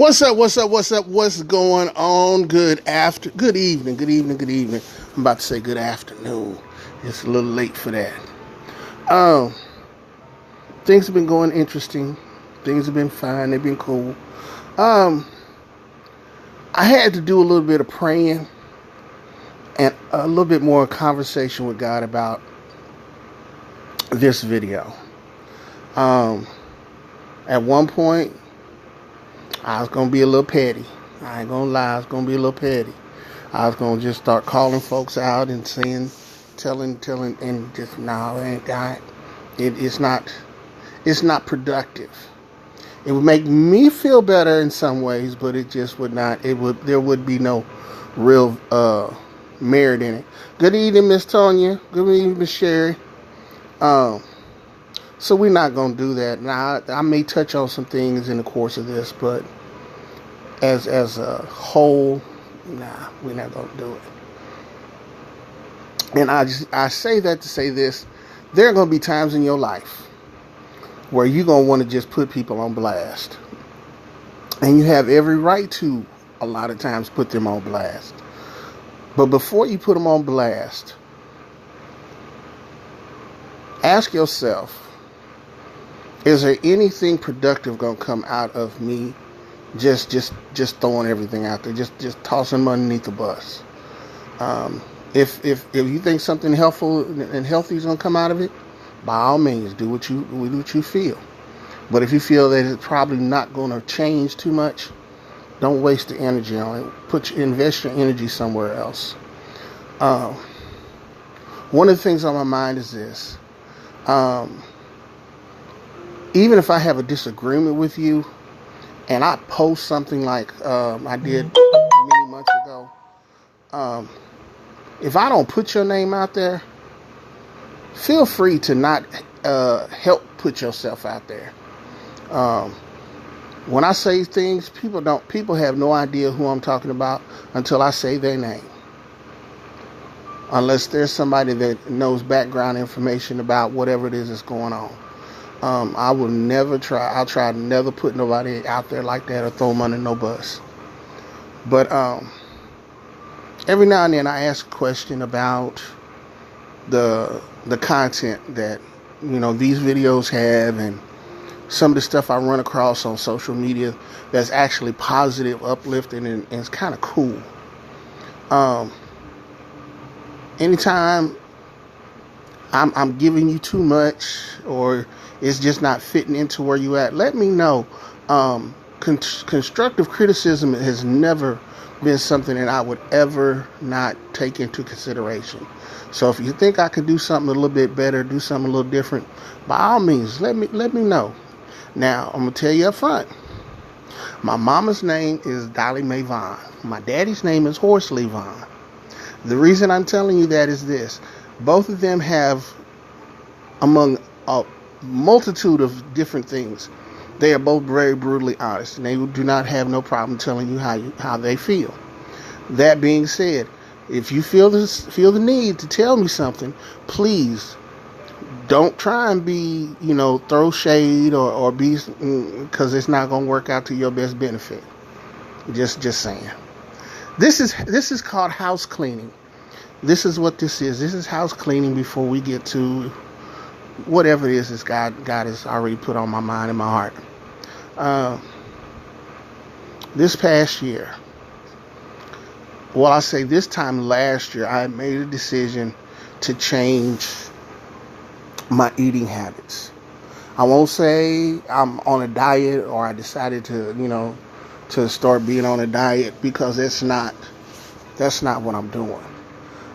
What's up? What's up? What's up? What's going on? Good evening. Good evening. Good evening. I'm about to say good afternoon. It's a little late for that. Um, Things have been going interesting. Things have been fine. They've been cool. Um, I had to do a little bit of praying and a little bit more conversation with God about this video. Um, at one point, I was gonna be a little petty. I ain't gonna lie, I was gonna be a little petty. I was gonna just start calling folks out and saying, telling, and just no, it ain't got. It's not productive. It would make me feel better in some ways, but it just would not. There would be no real merit in it. Good evening, Miss Tonya. Good evening, Miss Sherry. Um, so we're not gonna do that. Now I may touch on some things in the course of this, but as a whole, nah, we're not gonna do it. And I say that to say this: there are gonna be times in your life where you're gonna want to just put people on blast, and you have every right to a lot of times put them on blast. But before you put them on blast, ask yourself: is there anything productive gonna come out of me just throwing everything out there, just tossing them underneath the bus? If you think something helpful and healthy is gonna come out of it, by all means do what you feel. But if you feel that it's probably not gonna change too much, don't waste the energy on it. Invest your energy somewhere else. One of the things on my mind is this. Even if I have a disagreement with you and I post something like I did many months ago, if I don't put your name out there, feel free to not help put yourself out there. When I say things, people have no idea who I'm talking about until I say their name. Unless there's somebody that knows background information about whatever it is that's going on. I'll try to never put nobody out there like that or throw them under no bus. But every now and then I ask a question about the content that these videos have, and some of the stuff I run across on social media that's actually positive, uplifting, and it's kind of cool. Anytime I'm giving you too much, or it's just not fitting into where you at, let me know. Constructive criticism has never been something that I would ever not take into consideration. So if you think I could do something a little bit better, do something a little different, by all means, let me know. Now, I'm going to tell you up front. My mama's name is Dolly Mae Vaughn. My daddy's name is Horsley Vaughn. The reason I'm telling you that is this. Both of them have, among a multitude of different things, they are both very brutally honest, and they do not have no problem telling you how they feel. That being said, if you feel the need to tell me something, please don't try and be, throw shade or be, because it's not going to work out to your best benefit. Just saying. This is called house cleaning. This is what this is. This is house cleaning before we get to whatever it is that God has already put on my mind and my heart. This past year, I say this time last year, I made a decision to change my eating habits. I won't say I'm on a diet or I decided to start being on a diet, because that's not what I'm doing.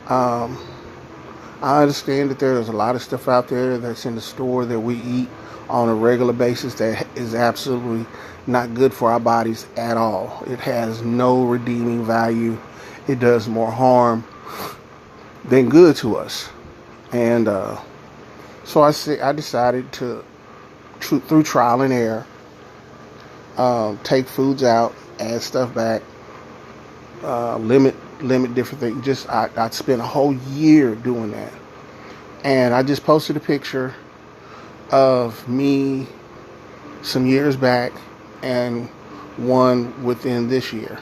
I understand that there's a lot of stuff out there that's in the store that we eat on a regular basis that is absolutely not good for our bodies at all. It has no redeeming value. It does more harm than good to us. And so I decided to, through trial and error, take foods out, add stuff back, limit different things. I spent a whole year doing that. And I just posted a picture of me some years back, and one within this year.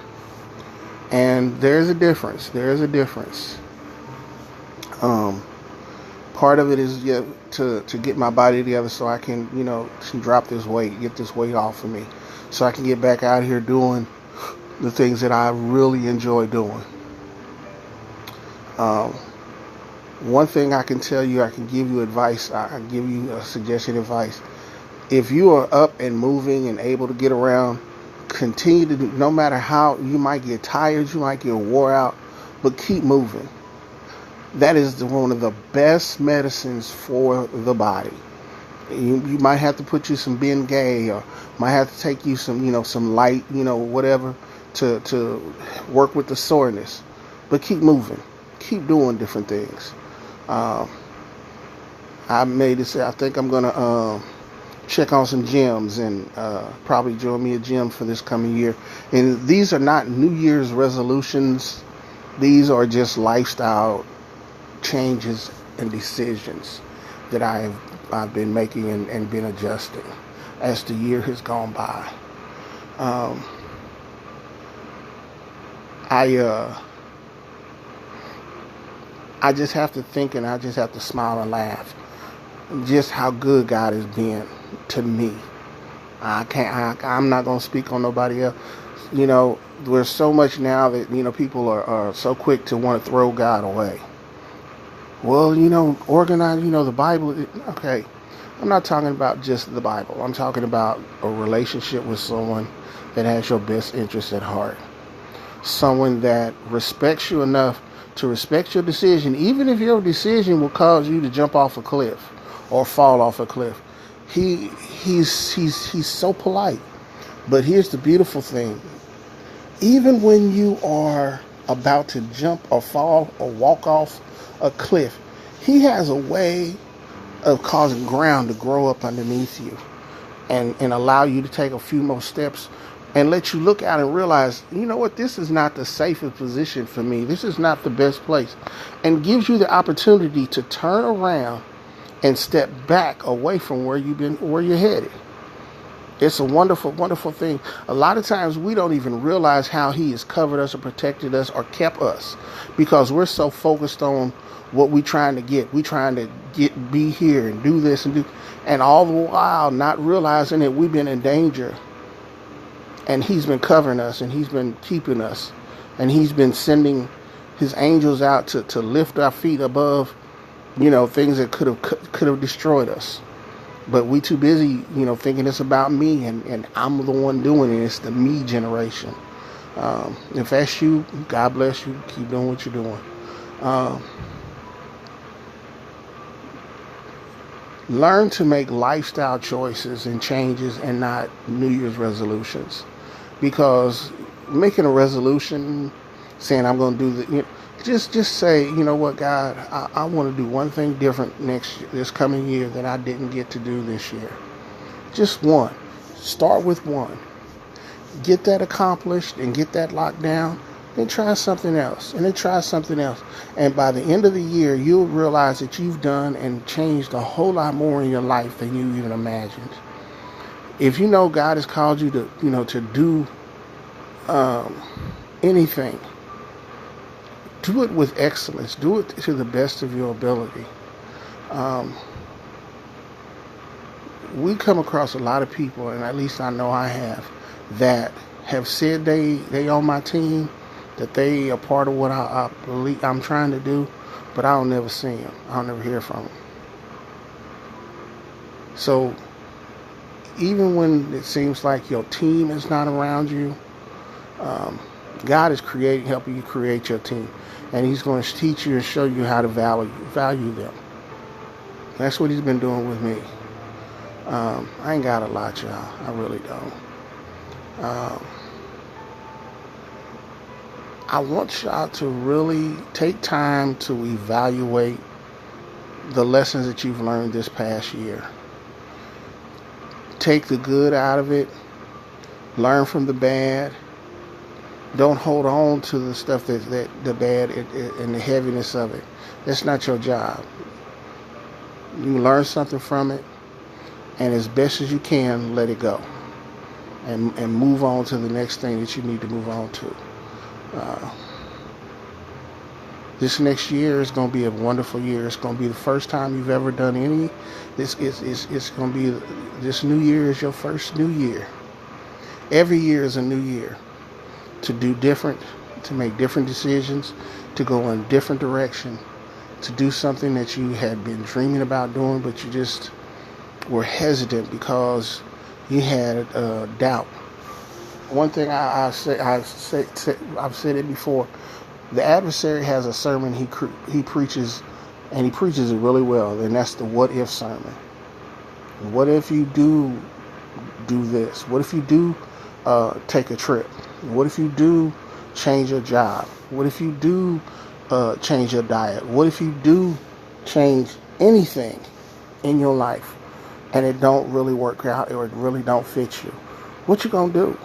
And there's a difference. There's a difference. Um, Part of it is, yeah, to get my body together so I can, to drop this weight, get this weight off of me, so I can get back out here doing the things that I really enjoy doing. Um, One thing I can tell you, I can give you advice. I can give you a suggestion advice. If you are up and moving and able to get around, continue to do. No matter how you might get tired, you might get wore out, but keep moving. That is one of the best medicines for the body. You might have to put you some Bengay, or might have to take you some light, whatever, to work with the soreness. But keep moving. Keep doing different things. Um, I made it say I think I'm gonna check on some gyms and probably join me a gym for this coming year. And these are not New Year's resolutions. These are just lifestyle changes and decisions that I've been making and been adjusting as the year has gone by. Um, I I just have to think, and I just have to smile and laugh. Just how good God has been to me. I'm not gonna speak on nobody else. There's so much now that people are so quick to want to throw God away. Well, organize. The Bible. Okay, I'm not talking about just the Bible. I'm talking about a relationship with someone that has your best interests at heart. Someone that respects you enough to respect your decision, even if your decision will cause you to jump off a cliff or fall off a cliff. He's so polite. But here's the beautiful thing. Even when you are about to jump or fall or walk off a cliff, he has a way of causing ground to grow up underneath you and allow you to take a few more steps and let you look out and realize, this is not the safest position for me. This is not the best place. And gives you the opportunity to turn around and step back away from where you're headed. It's a wonderful, wonderful thing. A lot of times we don't even realize how he has covered us or protected us or kept us because we're so focused on what we're trying to get. We're trying to be here and do this and all the while not realizing that we've been in danger. And he's been covering us, and he's been keeping us, and he's been sending his angels out to lift our feet above, things that could have destroyed us. But we too busy, thinking it's about me, and I'm the one doing it. It's the me generation. If that's you, God bless you. Keep doing what you're doing. Learn to make lifestyle choices and changes and not New Year's resolutions. Because making a resolution, saying I'm going to do just say, what, God, I want to do one thing different this coming year that I didn't get to do this year. Just one. Start with one. Get that accomplished and get that locked down. Then try something else. And then try something else. And by the end of the year, you'll realize that you've done and changed a whole lot more in your life than you even imagined. If God has called you to do anything, do it with excellence. Do it to the best of your ability. We come across a lot of people, and at least I know I have, that have said they on my team, that they are part of what I believe I'm trying to do, but I don't never see them. I don't never hear from them. So even when it seems like your team is not around you, God is helping you create your team. And he's going to teach you and show you how to value them. That's what he's been doing with me. I ain't got a lot, y'all. I really don't. I want y'all to really take time to evaluate the lessons that you've learned this past year. Take the good out of it. Learn from the bad. Don't hold on to the stuff that the bad and the heaviness of it. That's not your job. You learn something from it, and as best as you can, let it go. and move on to the next thing that you need to move on to. Uh, this next year is going to be a wonderful year. It's going to be the first time you've ever done any. This is it's going to be this new year is your first new year. Every year is a new year to do different, to make different decisions, to go in a different direction, to do something that you had been dreaming about doing, but you just were hesitant because you had doubt. One thing I've said it before. The adversary has a sermon he preaches, and he preaches it really well, and that's the what if sermon. What if you do this? What if you do take a trip? What if you do change your job? What if you do change your diet? What if you do change anything in your life and it don't really work out or it really don't fit you? What you gonna do?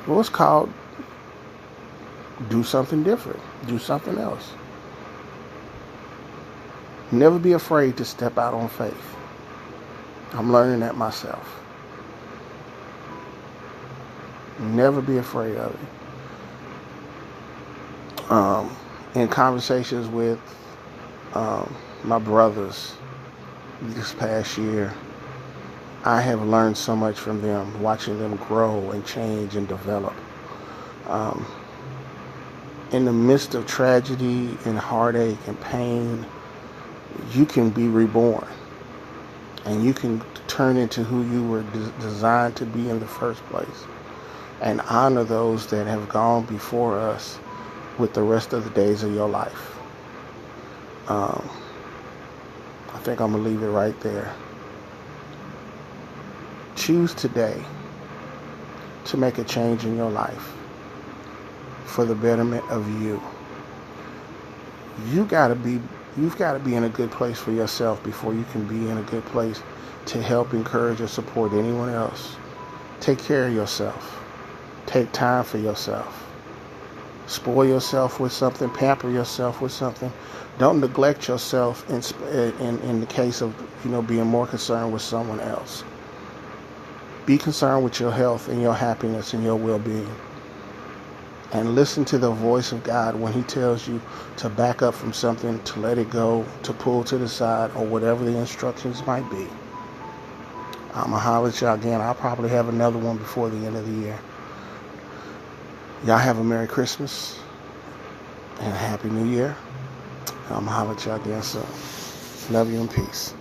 Well, it's called do something different. Do something else. Never be afraid to step out on faith. I'm learning that myself. Never be afraid of it. In conversations with my brothers this past year, I have learned so much from them, watching them grow and change and develop. In the midst of tragedy and heartache and pain, you can be reborn. And you can turn into who you were designed to be in the first place. And honor those that have gone before us with the rest of the days of your life. I think I'm going to leave it right there. Choose today to make a change in your life for the betterment of you. You've got to be in a good place for yourself before you can be in a good place to help, encourage, or support anyone else. Take care of yourself. Take time for yourself. Spoil yourself with something. Pamper yourself with something. Don't neglect yourself in the case of being more concerned with someone else. Be concerned with your health and your happiness and your well-being. And listen to the voice of God when He tells you to back up from something, to let it go, to pull to the side, or whatever the instructions might be. I'm going to holler at y'all again. I'll probably have another one before the end of the year. Y'all have a Merry Christmas and a Happy New Year. I'm going to holler at y'all again soon. Love you and peace.